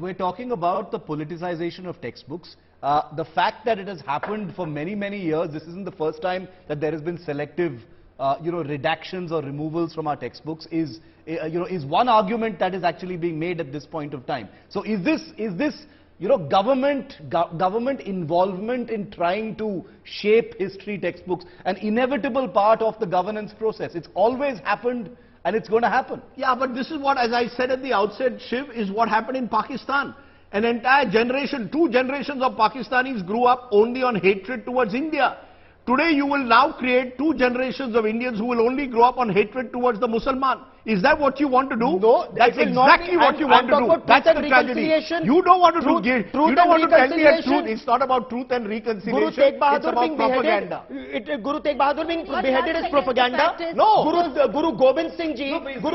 we're talking about the politicization of textbooks. The fact that it has happened for many, many years, this isn't the first time that there has been selective, redactions or removals from our textbooks, is one argument that is actually being made at this point of time. So is this government involvement in trying to shape history textbooks an inevitable part of the governance process? It's always happened and it's going to happen. Yeah, but this is what, as I said at the outset, Shiv, is what happened in Pakistan. An entire generation, 2 generations of Pakistanis grew up only on hatred towards India. Today you will now create 2 generations of Indians who will only grow up on hatred towards the Musliman. Is that what you want to do? No, that's exactly what you want to do. That's the tragedy. You don't want to do guilt. You don't want to tell me the truth. It's not about truth and reconciliation. It's about propaganda. Guru Tegh Bahadur being beheaded is propaganda. No. Guru Gobind Singh Ji, and the 4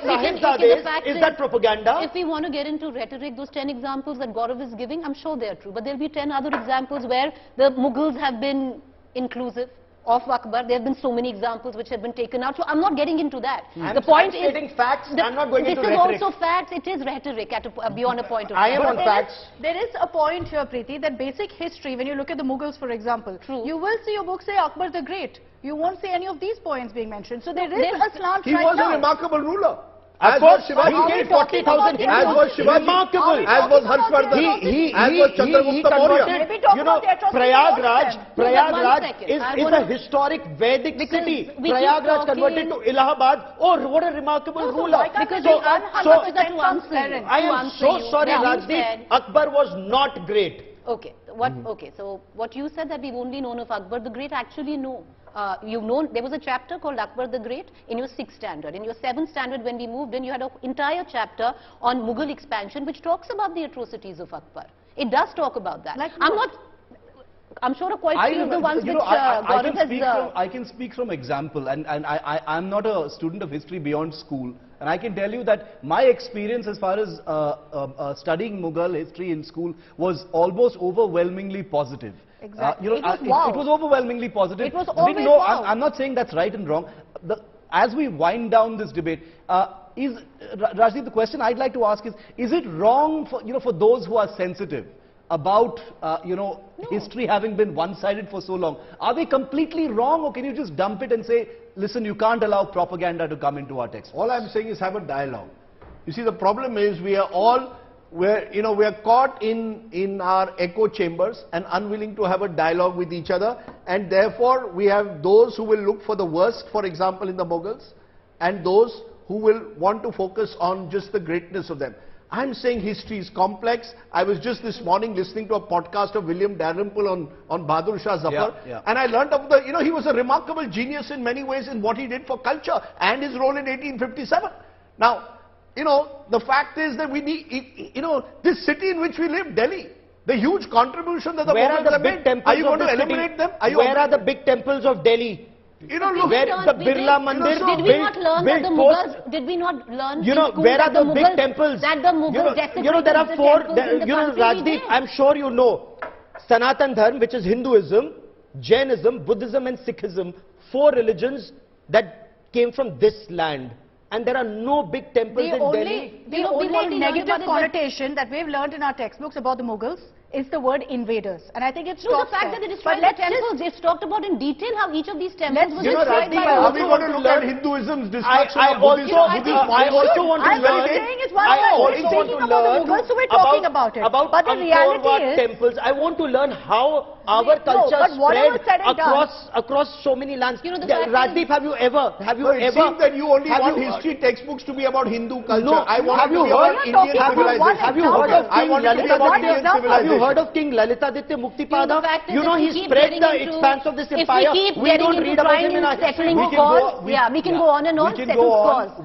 Sahibzades, is that propaganda? If we want to get into rhetoric, those 10 examples that Gaurav is giving, I'm sure they are true. But there will be 10 other examples where the Mughals have been inclusive of Akbar. There have been so many examples which have been taken out. So I'm not getting into that. The point is stating facts. I'm not going into rhetoric. This is also facts. It is rhetoric beyond a point of view. I am on facts. There is a point here, Preeti, that basic history, when you look at the Mughals, for example, you will see your book say Akbar the Great. You won't see any of these points being mentioned. So there is a slant He was a remarkable ruler. As was Shivaji, 40,000 Hindus. As was Shivaji, remarkable. As was Harshvardhan, as was Chandragupta Maurya. Prayagraj is a historic Vedic city. Prayagraj converted to Allahabad. Oh, what a remarkable ruler. I am so sorry, Rajdeep. Akbar was not great. Okay. Okay. So what you said that we've only known of Akbar the Great, actually no. You've known, there was a chapter called Akbar the Great in your 6th standard. In your 7th standard, when we moved in, you had an entire chapter on Mughal expansion which talks about the atrocities of Akbar. It does talk about that. Like I'm sure quite few of the ones which Gaurav has... I can speak from example, and I'm not a student of history beyond school, and I can tell you that my experience as far as studying Mughal history in school was almost overwhelmingly positive. Exactly. It was overwhelmingly positive. It was always wow. I'm not saying that's right and wrong. As we wind down this debate, Rajdeep, the question I'd like to ask is it wrong for those who are sensitive about history having been one-sided for so long? Are they completely wrong, or can you just dump it and say, listen, you can't allow propaganda to come into our text? All I'm saying is have a dialogue. You see, the problem is we are caught in our echo chambers and unwilling to have a dialogue with each other, and therefore we have those who will look for the worst, for example in the Mughals, and those who will want to focus on just the greatness of them. I'm saying history is complex. I was just this morning listening to a podcast of William Dalrymple on Bahadur Shah Zafar, and I learnt of he was a remarkable genius in many ways in what he did for culture and his role in 1857. Now, the fact is that we need, this city in which we live, Delhi, the huge contribution that the Mughals have made, are you going to eliminate them? Where are the big temples of Delhi? Look, where the Birla Mandir did we not learn that the Mughals, did we not learn in school where are the big Mughals, temples? That the Mughals desecrated there are 4, Rajdeep, Rajdeep, I'm sure you know, Sanatan Dharma, which is Hinduism, Jainism, Buddhism and Sikhism, 4 religions that came from this land. And there are no big temples in Delhi. The only negative connotation that we've learned in our textbooks about the Mughals is the word invaders. And I think it's the fact that they destroyed the temples, it's talked about in detail how each of these temples was destroyed by are we going to look at Hinduism's destruction of Buddhism? I also want to learn. I'm saying it's one speaking about the Mughals, so we're talking about it. But the reality is temples. I want to learn how our culture spread across so many lands. Rajdeep, have you ever? It seems that you only want history textbooks to be about Hindu culture. No, I want to be about Indian civilization. Have you heard of King Lalita? Have you heard of King Lalitaditya Muktipada? He spread the expanse of this empire. We don't read about him in our history. We can go on and on, settle scores.